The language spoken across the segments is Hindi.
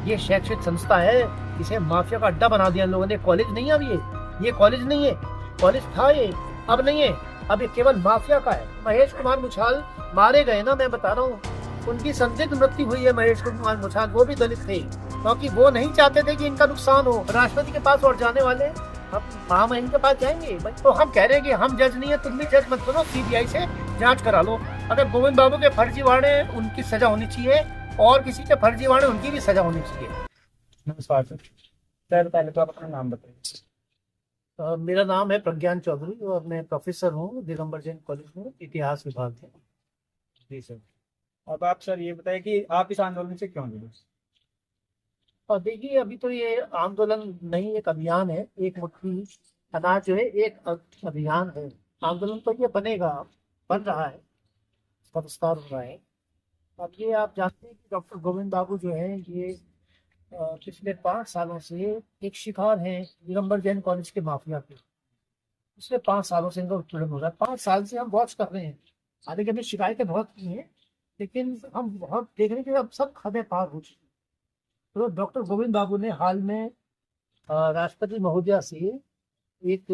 ये शैक्षिक संस्था है, इसे माफिया का अड्डा बना दिया इन लोगों ने। कॉलेज नहीं है अब ये कॉलेज नहीं है। कॉलेज था ये, अब नहीं है। अब ये केवल माफिया का है। महेश कुमार मुछाल मारे गए ना, मैं बता रहा हूँ, उनकी संदिग्ध मृत्यु हुई है। महेश कुमार मुछाल वो भी दलित थे, क्योंकि वो नहीं चाहते थे कि इनका नुकसान हो। राष्ट्रपति के पास और जाने वाले, हम महामहिम के पास जाएंगे। तो हम कह रहे हैं कि हम जज नहीं है, तुम भी जज मत करो, सीबीआई से जांच करा लो। अगर गोविंद बाबू के फर्जीवाड़े, उनकी सजा होनी चाहिए, और किसी के फर्जीवाड़े, उनकी भी सजा होनी चाहिए। नमस्कार सर। सर पहले तो आप अपना नाम बताइए। मेरा नाम है प्रज्ञान चौधरी और मैं प्रोफेसर हूँ दिगंबर जैन कॉलेज में, इतिहास विभाग में। जी सर। अब आप सर ये बताइए कि आप इस आंदोलन से क्यों जुड़े। और देखिए, अभी तो ये आंदोलन नहीं, एक अभियान है। एक मुट्ठी अनाज जो है, एक अभियान है। आंदोलन तो ये बनेगा, बन रहा है, इसका विस्तार हो रहा है। अब ये आप जानते हैं कि डॉक्टर गोविंद बाबू जो है, ये पिछले 5 सालों से एक शिकार हैं दिगंबर जैन कॉलेज के माफिया के। पिछले 5 सालों से इनका उत्पीड़न हो रहा है। 5 साल से हम वॉच कर रहे हैं। हालांकि हमें शिकायतें बहुत की हैं, लेकिन हम बहुत देख रहे हैं कि अब सब हदें पार हो चुकी हैं। तो डॉक्टर गोविंद बाबू ने हाल में राष्ट्रपति महोदया से एक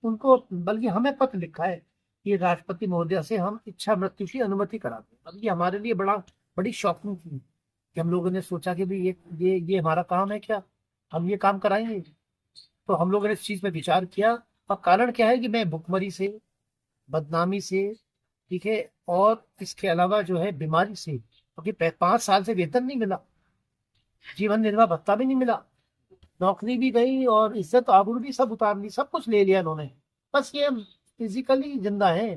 उनको, बल्कि हमें पत्र लिखा है कि राष्ट्रपति महोदया से हम इच्छा मृत्यु की अनुमति कराते हैं। अब ये हमारे लिए बड़ी शॉकिंग थी कि हम लोगों ने सोचा कि भाई ये हमारा काम है क्या, हम ये काम कराएंगे। तो हम लोगों ने इस चीज पे विचार किया। और कारण क्या है कि मैं भुखमरी से, बदनामी से, ठीक है, और इसके अलावा जो है बीमारी से, क्योंकि 5 साल से वेतन नहीं मिला, जीवन निर्वाह भत्ता भी नहीं मिला, नौकरी भी गई, और इज्जत आबरू भी सब उतार ली, सब कुछ ले लिया इन्होंने। बस ये फिजिकली जिंदा है,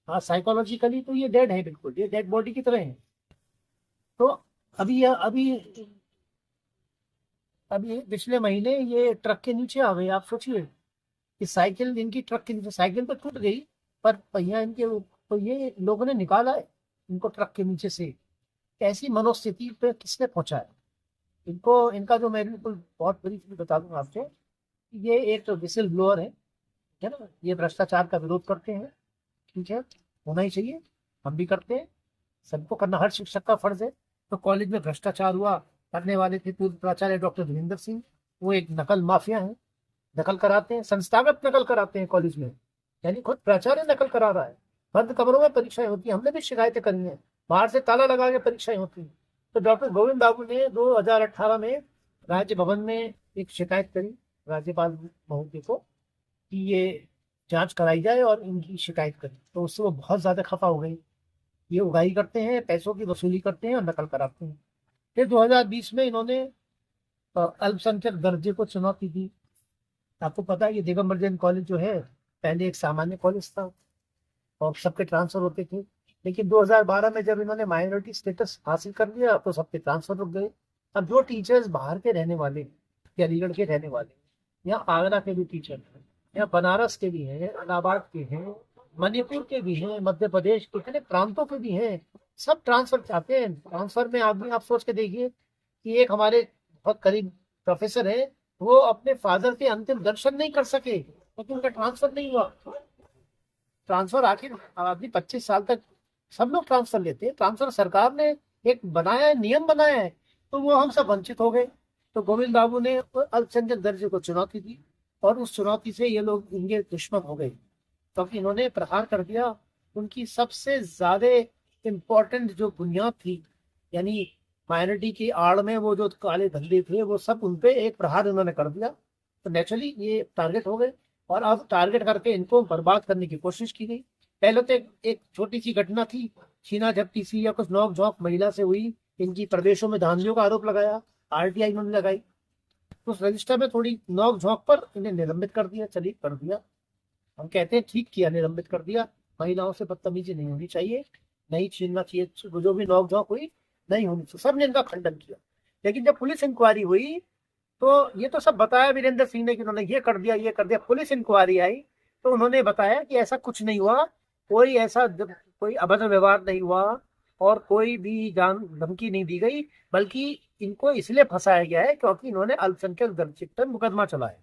हाँ साइकोलॉजिकली तो ये डेड है, बिल्कुल ये डेड बॉडी की तरह है। तो अभी अभी अभी पिछले महीने ये ट्रक के नीचे आ गए। आप सोचिए कि साइकिल इनकी ट्रक के नीचे, साइकिल तो टूट गई, पर पहिया इनके, तो ये लोगों ने निकाला है इनको ट्रक के नीचे से। ऐसी मनोस्थिति पे किसने पहुंचाया इनको? इनका जो, मैं बिल्कुल बहुत ब्रीफली बता दूंगा आपको। ये एक तो विसिल ब्लोअर है ना, ये भ्रष्टाचार का विरोध करते हैं, ठीक है, होना ही चाहिए, हम भी करते हैं, सबको करना हर शिक्षक का फर्ज है। तो कॉलेज में भ्रष्टाचार हुआ, करने वाले थे पूर्व प्राचार्य डॉक्टर धर्मेंद्र सिंह। वो एक नकल माफिया है, नकल कराते हैं, संस्थागत नकल कराते हैं कॉलेज में, यानी खुद प्राचार्य नकल करा रहा है। बंद कमरों में परीक्षाएं होती हैं, हमने भी शिकायतें करी हैं, बाहर से ताला लगा के परीक्षाएं होती हैं। तो डॉक्टर गोविंद बाबू ने 2018 में राज्य भवन में एक शिकायत करी राज्यपाल महोदय को कि ये जांच कराई जाए, और इनकी शिकायत करी। तो उससे वो बहुत ज्यादा खफा हो गई। ये उगाही करते हैं, पैसों की वसूली करते हैं और नकल कराते हैं। फिर 2020 में इन्होंने अल्पसंख्यक दर्जे को चुनौती दी। आपको पता है कि दिगंबर जैन कॉलेज जो है, पहले एक सामान्य कॉलेज था और सबके ट्रांसफर होते थे। लेकिन 2012 में जब इन्होंने माइनॉरिटी स्टेटस हासिल कर लिया, तो सबके ट्रांसफर रुक गए। अब जो टीचर्स बाहर के रहने वाले, या अलीगढ़ के रहने वाले, या आगरा के भी टीचर हैं, या बनारस के भी हैं, इलाहाबाद के हैं, मणिपुर के भी हैं, मध्य प्रदेश के, कितने प्रांतों के भी हैं, सब ट्रांसफर चाहते हैं। ट्रांसफर में आदमी, आप सोच के देखिए कि एक हमारे बहुत करीब प्रोफेसर है, वो अपने फादर के अंतिम दर्शन नहीं कर सके क्योंकि उनका ट्रांसफर नहीं हुआ। ट्रांसफर आखिर आदमी 25 साल तक सब लोग ट्रांसफर लेते हैं। ट्रांसफर सरकार ने एक बनाया है, नियम बनाया है, तो वो हम सब वंचित हो गए। तो गोविंद बाबू ने अल्पसंख्यक दर्जे को चुनौती दी, और उस चुनौती से ये लोग इनके दुश्मन हो गए, क्योंकि इन्होंने प्रहार कर दिया उनकी सबसे ज्यादा इम्पोर्टेंट जो बुनियाद थी, यानी माइनॉरिटी की आड़ में वो जो काले धंधे थे, वो सब उनपे एक प्रहार इन्होंने कर दिया। तो नेचुरली ये टारगेट हो गए, और अब टारगेट करके इनको बर्बाद करने की कोशिश की गई। पहले तो एक छोटी सी घटना थी, छीना झपटी सी या कुछ नोक झोंक महिला से हुई, इनकी प्रदेशों में धांधलियों का आरोप लगाया, आरटीआई इन्होंने लगाई। तो उस रजिस्टर में थोड़ी नोक झोंक पर इन्हें निलंबित कर दिया, चलिए कर दिया। हम कहते हैं ठीक किया, निलंबित कर दिया। महिलाओं से बदतमीजी नहीं होनी चाहिए, नहीं छीनना चाहिए, जो भी नोक झोंक हुई नहीं होनी चाहिए, सबने इनका खंडन किया। लेकिन जब पुलिस इंक्वायरी हुई, तो ये तो सब बताया वीरेंद्र सिंह ने कि उन्होंने ये कर दिया, ये कर दिया। पुलिस इंक्वायरी आई तो उन्होंने बताया कि ऐसा कुछ नहीं हुआ, कोई अभद्र व्यवहार नहीं हुआ, और कोई भी जान धमकी नहीं दी गई, बल्कि इनको इसलिए फंसाया गया है क्योंकि इन्होंने अल्पसंख्यक दर्जे पर मुकदमा चलाया।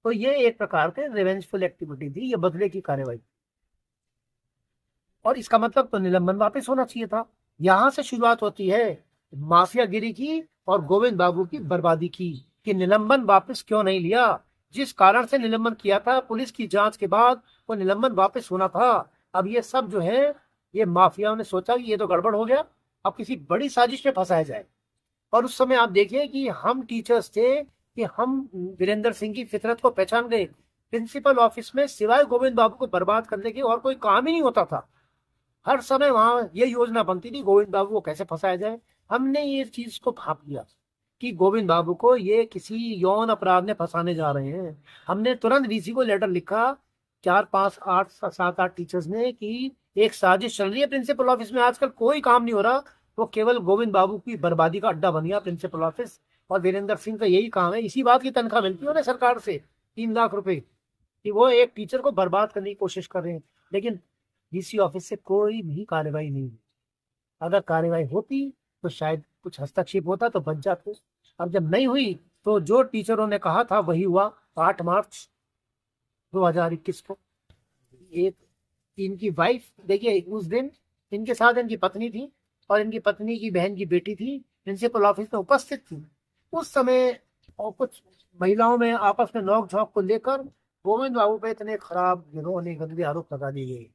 तो ये एक प्रकार से रिवेंजफुल एक्टिविटी थी, ये बदले की कार्रवाई। और इसका मतलब तो निलंबन वापस होना चाहिए था। यहां से शुरुआत होती है माफियागिरी की और गोविंद बाबू की बर्बादी की कि निलंबन वापस क्यों नहीं लिया। जिस कारण से निलंबन किया था, पुलिस की जांच के बाद वो निलंबन वापस होना था। अब ये सब जो है, ये माफियाओं ने सोचा कि ये तो गड़बड़ हो गया, अब किसी बड़ी साजिश में फंसाया जाए। और उस समय आप देखिए कि हम टीचर्स थे कि हम वीरेंद्र सिंह की फितरत को पहचान गए। प्रिंसिपल ऑफिस में सिवाय गोविंद बाबू को बर्बाद करने के और कोई काम ही नहीं होता था। हर समय वहां ये योजना बनती थी गोविंद बाबू को कैसे फंसाया जाए। हमने ये चीज को भाप लिया कि गोविंद बाबू को ये किसी यौन अपराध में फंसाने जा रहे हैं। हमने तुरंत वीसी को लेटर लिखा, 4 5 8 7 8 टीचर्स ने, कि एक साजिश चल रही है प्रिंसिपल ऑफिस में, आजकल कोई काम नहीं हो रहा, वो केवल गोविंद बाबू की बर्बादी का अड्डा बन गया प्रिंसिपल ऑफिस। और वीरेंद्र सिंह का यही काम है, इसी बात की तनख्वाह मिलती है उन्हें सरकार से, 3 लाख रुपए, कि वो एक टीचर को बर्बाद करने की कोशिश कर रहे हैं। लेकिन डीसी ऑफिस से कोई भी कार्रवाई नहीं हुई। अगर कार्रवाई होती तो शायद कुछ हस्तक्षेप होता तो बच जाते। अब जब नहीं हुई तो जो टीचरों ने कहा था वही हुआ। 8 मार्च 2021 को एक इनकी वाइफ, देखिए उस दिन इनके साथ इनकी पत्नी थी और इनकी पत्नी की बहन की बेटी थी, प्रिंसिपल ऑफिस में उपस्थित थी उस समय। और कुछ महिलाओं में आपस में नोक झोंक को लेकर गोविंद बाबू पे इतने खराब गिरोह ने गंदे आरोप लगा दिए गए,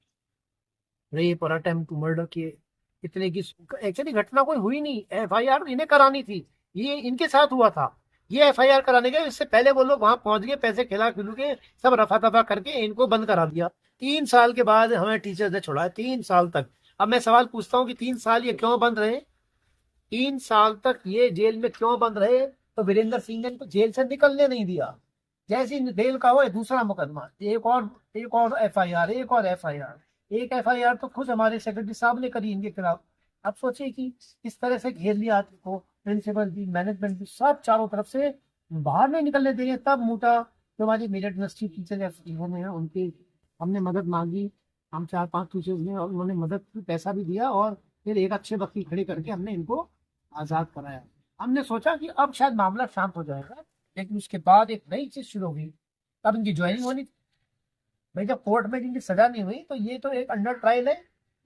रेप और अटेम्प्ट टू मर्डर किए। इतने की एक्चुअली घटना कोई हुई नहीं, एफआईआर इन्हें करानी थी, ये इनके साथ हुआ था। ये एफआईआर कराने गए, इससे पहले वो लोग वहां पहुंच गए, पैसे खिला खिलू के सब रफा दफा करके इनको बंद करा दिया। 3 साल के बाद हमें टीचर्स ने छोड़ा है, 3 साल तक। अब मैं सवाल पूछता हूँ कि 3 साल ये क्यों बंद रहे, 3 साल तक ये जेल में क्यों बंद रहे? तो वीरेंद्र सिंह ने इनको जेल से निकलने नहीं दिया। जैसे ही बेल का हुआ दूसरा मुकदमा, एक और एफआईआर, एक और एफआईआर। एक एफआईआर तो खुद हमारे सेक्रेटरी साहब ने करी इनके खिलाफ। अब सोचिए कि इस तरह से घेर लिया को, प्रिंसिपल भी, मैनेजमेंट भी, सब चारों तरफ से बाहर नहीं निकलने देंगे। तब मोटा जो हमारी मेरठ यूनिवर्सिटी टीचर इन्होंने हैं, उनकी हमने मदद मांगी, हम 4 5 टीचर्स ने, और उन्होंने मदद की, पैसा भी दिया, और फिर एक अच्छे वकील खड़े करके हमने इनको आजाद कराया। हमने सोचा कि अब शायद मामला शांत हो जाएगा, लेकिन उसके बाद एक नई चीज शुरू होगी। अब इनकी ज्वाइनिंग होनी थी। भाई जब कोर्ट में जिनकी सजा नहीं हुई तो ये तो एक अंडर ट्रायल है,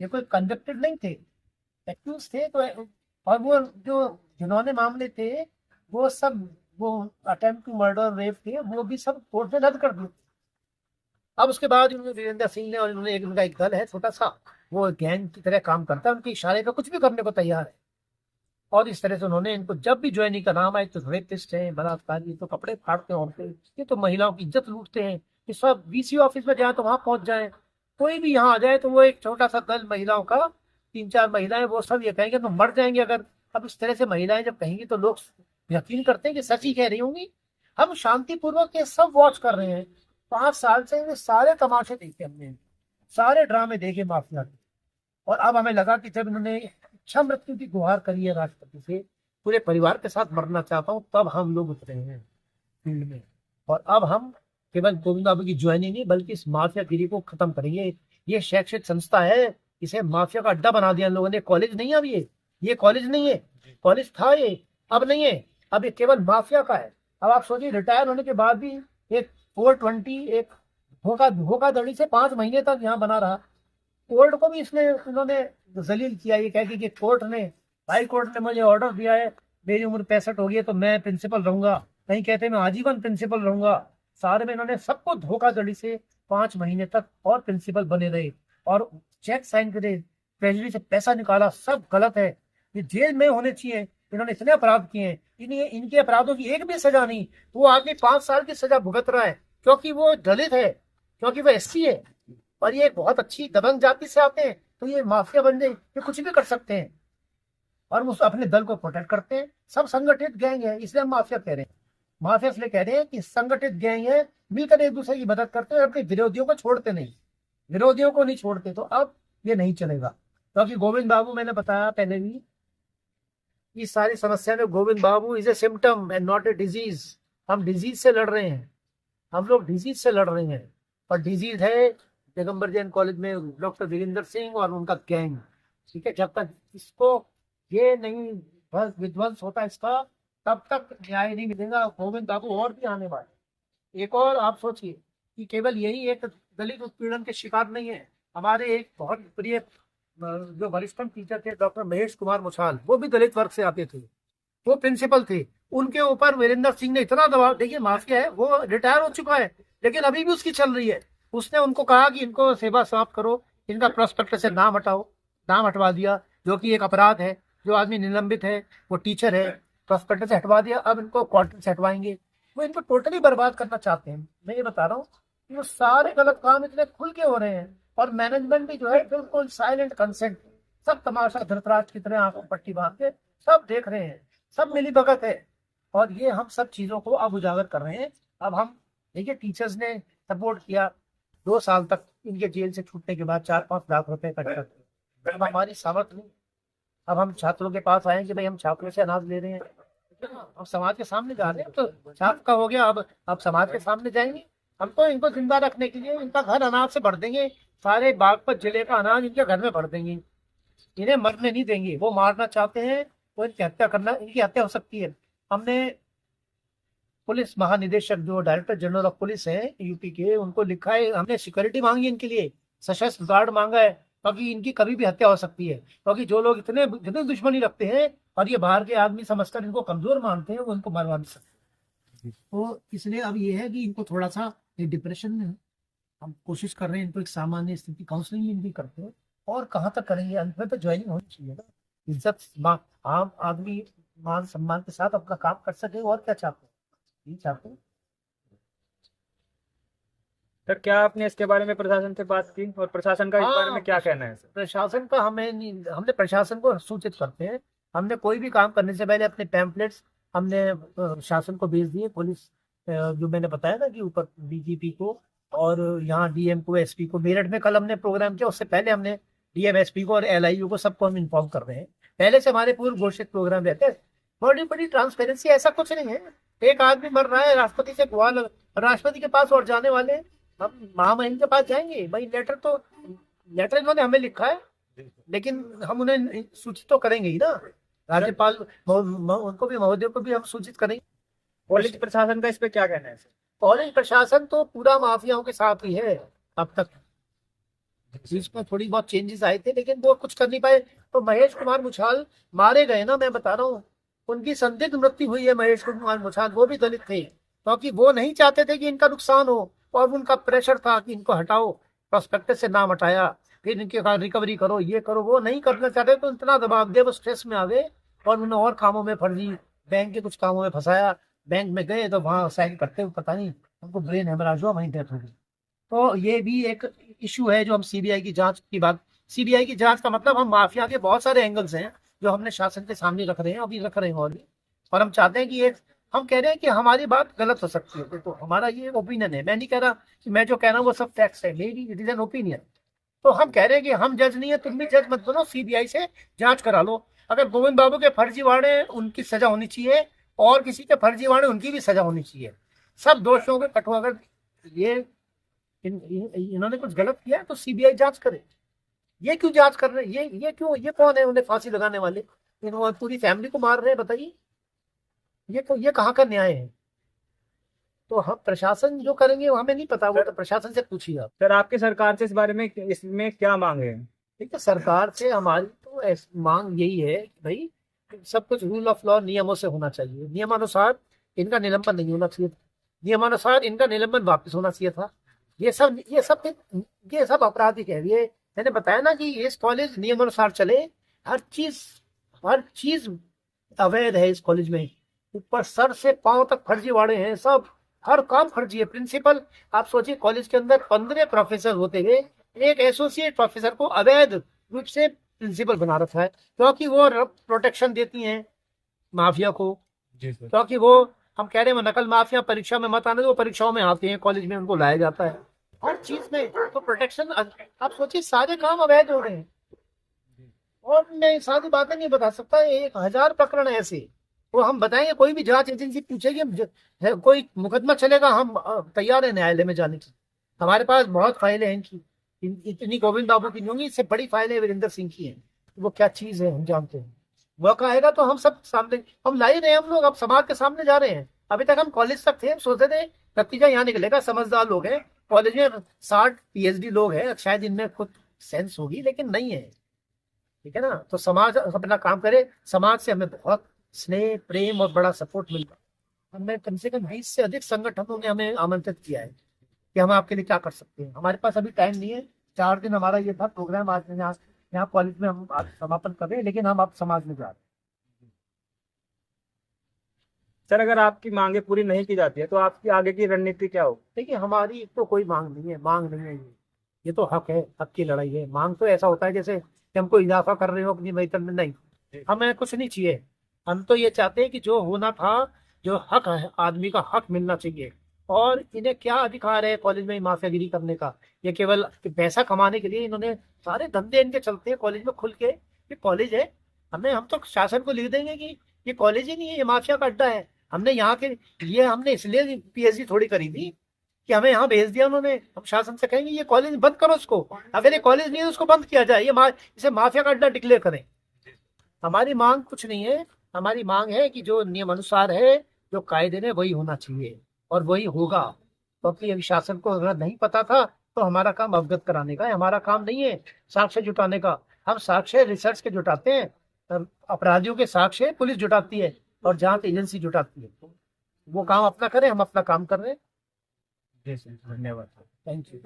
ये कोई कन्विक्टेड नहीं थे, एक्यूज थे। तो और वो जो जिन्होंने मामले थे वो सब, वो अटेम्प्ट टू मर्डर, रेप थे, वो भी सब कोर्ट ने रद्द कर दिए। अब उसके बाद इन्होंने, वीरेंद्र सिंह ने, और इन्होंने इनका एक दल है छोटा सा, वो गैंग की तरह काम करता है, उनके इशारे पे कुछ भी करने को तैयार है। और इस तरह से उन्होंने इनको, जब भी ज्वाइनिंग का नाम आए, तो रेपिस्ट हैं, बलात्कारी, तो कपड़े फाड़ते हैं औरतें, ये तो महिलाओं की इज्जत लूटते हैं, ये सब वीसी ऑफिस में जाए तो वहां पहुंच जाए, कोई भी यहाँ आ जाए तो वो एक छोटा सा दल महिलाओं का, 3 4 महिलाएं, वो सब ये कहेंगे तो मर जाएंगे अगर। अब इस तरह से महिलाएं जब कहेंगी तो लोग यकीन करते हैं कि सच ही कह रही होंगी। हम शांतिपूर्वक ये सब वॉच कर रहे हैं, 5 साल से ये सारे तमाशे देखे हमने, सारे ड्रामे देखे माफिया के। और अब हमें लगा कि जब इन्होंने इच्छा मृत्यु की गुहार करी है राष्ट्रपति से, पूरे परिवार के साथ मरना चाहता हूं, तब हम लोग उतरे हैं फील्ड में। और अब हम केवल गोविंद बाबू की ज्वाइनिंग नहीं, बल्कि इस माफियागिरी को खत्म करेंगे। ये शैक्षिक संस्था है, इसे माफिया का अड्डा बना दिया इन लोगों ने। कॉलेज नहीं है अब ये कॉलेज नहीं है, कॉलेज था ये, अब नहीं है, अब ये केवल माफिया का है। अब आप सोचिए, रिटायर होने के बाद भी एक 420, एक धोखाधड़ी से 5 महीने तक यहाँ बना रहा। कोर्ट को भी इन्होंने जलील किया, ये कह के कि कोर्ट ने, हाई कोर्ट ने मुझे ऑर्डर दिया है, मेरी उम्र 65 हो गई है तो मैं प्रिंसिपल रहूंगा, कहीं कहते हैं मैं आजीवन प्रिंसिपल रहूंगा। सारे में इन्होंने सबको धोखाधड़ी से 5 महीने तक और प्रिंसिपल बने रहे, और चेक साइन करे, ट्रेजरी से पैसा निकाला, सब गलत है। ये जेल में होने चाहिए। इन्होंने इतने अपराध किए हैं, इनके अपराधों की एक भी सजा नहीं। वो आदमी 5 साल की सजा भुगत रहा है क्योंकि वो दलित है, क्योंकि वो एससी है, और ये एक बहुत अच्छी दबंग जाति से आते हैं, तो ये माफिया बन गए, ये कुछ भी कर सकते हैं। और वो अपने दल को प्रोटेक्ट करते हैं। सब संगठित गैंग है, इसलिए हम माफिया कह रहे हैं। माफिया इसलिए कह रहे हैं कि संगठित गैंग है, मिलकर एक दूसरे की मदद करते हैं, अपने विरोधियों को छोड़ते नहीं, विरोधियों को नहीं छोड़ते। तो अब ये नहीं चलेगा, क्योंकि गोविंद बाबू, मैंने बताया पहले भी, इस सारी समस्या में Govind Babu is a symptom and not a disease. हम डिजीज से लड़ रहे हैं, हम लोग डिजीज से लड़ रहे हैं, और डिजीज है दिगंबर जैन कॉलेज में डॉक्टर वीरेंद्र सिंह और उनका गैंग। ठीक है, जब तक इसको ये नहीं विध्वंस होता इसका, तब तक न्याय नहीं मिलेगा। गोविंद बाबू और भी आने वाले। एक और आप सोचिए कि केवल यही एक दलित उत्पीड़न के शिकार नहीं है, हमारे एक बहुत प्रिय जो वरिष्ठतम टीचर थे डॉक्टर महेश कुमार मुछाल, वो भी दलित वर्ग से आते थे, वो प्रिंसिपल थे। उनके ऊपर वीरेंद्र सिंह ने इतना दबाव, देखिए माफिया है, वो रिटायर हो चुका है लेकिन अभी भी उसकी चल रही है। उसने उनको कहा कि इनको सेवा समाप्त करो, इनका प्रोस्पेक्टस से नाम हटाओ, नाम हटवा दिया, जो कि एक अपराध है। जो आदमी निलंबित है, वो टीचर है, प्रोस्पेक्टस से हटवा दिया, अब इनको क्वार्टर से हटवाएंगे। वो इनको टोटली बर्बाद करना चाहते हैं। मैं ये बता रहा हूँ कि वो सारे गलत काम इतने खुल के हो रहे हैं और मैनेजमेंट भी जो है बिल्कुल साइलेंट कंसेंट, सब तमाशा धृतराज की तरह आंखों पट्टी बांध के सब देख रहे हैं, सब मिली भगत है। और ये हम सब चीजों को अब उजागर कर रहे हैं। अब हम देखिए, टीचर्स ने सपोर्ट किया 2 साल तक, इनके जेल से छूटने के बाद 4-5 लाख रुपए इकट्ठा किए। अब हमारी सामर्थ्य नहीं, अब हम छात्रों के पास आए कि भाई हम छात्रों से अनाज ले रहे हैं, अब समाज के सामने जा रहे हैं। तो छात्र का हो गया, अब समाज के सामने जाएंगे। हम तो इनको जिंदा रखने के लिए इनका घर अनाज से भर देंगे, सारे बागपत जिले का अनाज इनके घर में भर देंगे, इन्हें मरने नहीं देंगे। वो मारना चाहते हैं, वो इनकी हत्या करना, इनकी हत्या हो सकती है। हमने पुलिस महानिदेशक, जो डायरेक्टर जनरल ऑफ पुलिस है यूपी के, उनको लिखा है, हमने सिक्योरिटी मांगी इनके लिए, सशस्त्र गार्ड मांगा है, क्योंकि इनकी कभी भी हत्या हो सकती है। क्योंकि जो लोग इतने इतने दुश्मनी रखते हैं और ये बाहर के आदमी समझकर इनको कमजोर मानते हैं, वो इनको मरवा नहीं सकते। तो इसलिए अब ये है कि इनको थोड़ा सा डिप्रेशन में, हम कोशिश कर रहे हैं इनको एक सामान्य स्थिति, काउंसलिंग इनकी करते हैं। और कहाँ तक करेंगे, अंत में तो ज्वाइनिंग होनी चाहिए ना। इज्जत, आम आदमी मान सम्मान के साथ अपना काम कर सके, और क्या चाहते हैं, ये चाहते हैं। सर, क्या आपने इसके बारे में प्रशासन से बात की, और प्रशासन का इस बारे में क्या कहना है सर? प्रशासन का हमने प्रशासन को सूचित करते हैं। हमने कोई भी काम करने से पहले अपने पैम्पलेट्स हमने शासन को भेज दिए। पुलिस जो मैंने बताया ना कि ऊपर डीजीपी को और यहाँ डीएम को, एसपी को, मेरठ में कल हमने प्रोग्राम किया, उससे पहले हमने डीएम, एसपी को और एलआईयू को, सबको हम इन्फॉर्म कर रहे हैं। पहले से हमारे पूर्व घोषित प्रोग्राम रहते हैं। बड़ी बड़ी ट्रांसपेरेंसी, ऐसा कुछ नहीं है। एक आदमी मर रहा है, राष्ट्रपति से गुहार राष्ट्रपति के पास और जाने वाले हैं, हम महामहिम के पास जाएंगे भाई। लेटर इन्होंने हमें लिखा है, लेकिन हम उन्हें सूचित तो करेंगे ही ना। राज्यपाल उनको भी, महोदय को भी हम सूचित करेंगे। पुलिस प्रशासन का इस पे क्या कहना है सर? कॉलेज प्रशासन तो पूरा माफियाओं के साथ ही है अब तक। इसमें थोड़ी बहुत चेंजेस आए थे, लेकिन वो कुछ कर नहीं पाए। तो महेश कुमार मुछाल मारे गए ना, मैं बता रहा हूँ, उनकी संदिग्ध मृत्यु हुई है। महेश कुमार मुछाल वो भी दलित थे, क्योंकि वो नहीं चाहते थे कि इनका नुकसान हो, और उनका प्रेशर था कि इनको हटाओ, प्रोस्पेक्टस से नाम हटाया, फिर इनके रिकवरी करो, ये करो। वो नहीं करना चाहते, तो इतना दबाव दिया, वो स्ट्रेस में आ गए और उन्हें और कामों में, फर्जी बैंक के कुछ कामों में फंसाया। बैंक में गए तो वहां साइन करते हुए पता नहीं उनको ब्रेन हेमराज हुआ, वहीं डेथ हो गई। तो ये भी एक इशू है जो हम सीबीआई की जांच की बात, सीबीआई की जांच का मतलब, हम माफिया के बहुत सारे एंगल्स हैं जो हमने शासन के सामने रख रहे हैं, अभी रख रहे हैं। और हम चाहते हैं कि एक, हम कह रहे हैं कि हमारी बात गलत हो सकती है, तो हमारा ये ओपिनियन है। मैं नहीं कह रहा कि मैं जो कह रहा हूँ वो सब फैक्ट्स है, मेरी इट इज एन ओपिनियन। तो हम कह रहे हैं कि हम जज नहीं है, तुम भी जज मत बनो, सीबीआई से जांच करा लो। अगर गोविंद बाबू के फर्जीवाड़े, उनकी सजा होनी चाहिए, और किसी के फर्जीवाड़े, उनकी भी सजा होनी चाहिए। सब दोषियों के कठोर, अगर ये इन्होंने कुछ गलत किया है तो सीबीआई जांच करे। ये क्यों जांच कर रहे हैं, ये क्यों, ये कौन है उन्हें फांसी लगाने वाले, इन्होंने पूरी फैमिली को मार रहे हैं, बताइए। ये कहाँ का न्याय है। तो हम प्रशासन जो करेंगे वो हमें नहीं पता, वो तो प्रशासन से पूछिए आप। सर, आपकी सरकार से इस बारे में, इसमें क्या मांगे है? ठीक है, सरकार से हमारी तो मांग यही है कि भाई सब कुछ रूल ऑफ लॉ, नियमों से होना चाहिए। नियमानुसार इनका निलंबन नहीं होना चाहिए था, नियमानुसार इनका निलंबन वापस होना चाहिए था। ये सब आपराधिक है। ये मैंने बताया ना कि इस कॉलेज नियमानुसार चले, हर चीज अवैध है इस कॉलेज में, ऊपर सर से पांव तक फर्जीवाड़े हैं, सब हर काम फर्जी है। प्रिंसिपल, आप सोचिए कॉलेज के अंदर 15 प्रोफेसर होते हुए एक एसोसिएट प्रोफेसर को अवैध रूप से प्रिंसिपल बना रखा है, क्योंकि वो प्रोटेक्शन देती हैं माफिया को। क्योंकि वो, हम कह रहे हैं, नकल माफिया परीक्षा में मत आने दो, वो परीक्षाओं में आते हैं, कॉलेज में उनको लाया जाता है हर चीज में, तो प्रोटेक्शन। आप सोचिए सारे काम अवैध हो रहे हैं। और मैं सारी बातें नहीं बता सकता, 1000 प्रकरण ऐसे, वो हम बताएंगे, कोई भी जांच एजेंसी पूछेगी, कोई मुकदमा चलेगा, हम तैयार है न्यायालय में जाने की। हमारे पास बहुत फाइलें हैं इनकी, इतनी गोविंद बाबू की नहीं होंगी, इससे बड़ी फाइलें वीरेंद्र सिंह की हैं। वो क्या चीज है हम जानते हैं। वक्त आएगा तो हम सब सामने, हम ला ही रहे हैं, हम लोग अब समाज के सामने जा रहे हैं। अभी तक हम कॉलेज तक थे, सोचते थे नतीजा यहाँ निकलेगा, समझदार लोग हैं कॉलेज में, 60 पीएचडी लोग हैं, शायद इनमें खुद सेंस होगी, लेकिन नहीं है। ठीक है ना। तो समाज अपना काम करे, समाज से हमें बहुत स्नेह प्रेम और बड़ा सपोर्ट मिल रहा है। हमें कम से कम 20 से अधिक संगठनों ने हमें आमंत्रित किया है कि हम आपके लिए क्या कर सकते हैं। हमारे पास अभी टाइम नहीं है, 4 दिन हमारा ये था प्रोग्राम, आज यहाँ यहाँ कॉलेज में हम आज समापन कर रहे हैं, लेकिन हम अब समाज में जा रहे हैं। सर अगर आपकी मांगे पूरी नहीं की जाती है तो आपकी आगे की रणनीति क्या होगी? देखिए हमारी तो कोई मांग नहीं है, मांग नहीं है ये तो हक है, हक की लड़ाई है। मांग तो ऐसा होता है जैसे कि हमको इजाफा कर रहे हो अपनी वेतन में, नहीं, हमें कुछ नहीं चाहिए। हम तो ये चाहते हैं कि जो होना था, जो हक है, आदमी का हक मिलना चाहिए। और इन्हें क्या अधिकार है कॉलेज में माफियागिरी करने का? ये केवल पैसा कमाने के लिए इन्होंने सारे धंधे इनके चलते हैं कॉलेज में खुल के। ये कॉलेज है, हम तो शासन को लिख देंगे कि ये कॉलेज ही नहीं है, ये माफिया का अड्डा है। हमने यहाँ के ये हमने इसलिए पीएचडी थोड़ी करी थी कि हमें यहाँ भेज दिया उन्होंने। हम शासन से कहेंगे ये कॉलेज बंद करो उसको, अगर ये कॉलेज नहीं है तो उसको बंद किया जाए, इसे माफिया का अड्डा डिक्लेयर करें। हमारी मांग कुछ नहीं है, हमारी मांग है कि जो नियम अनुसार है, जो कायदे ने, वही होना चाहिए और वही होगा। क्योंकि अभी शासन को अगर नहीं पता था तो हमारा काम अवगत कराने का है, हमारा काम नहीं है साक्ष्य जुटाने का। हम साक्ष्य रिसर्च के जुटाते हैं, अपराधियों के साक्ष्य पुलिस जुटाती है और जांच एजेंसी जुटाती है। वो काम अपना करें, हम अपना काम कर रहे हैं। जी सर, धन्यवाद। Thank you.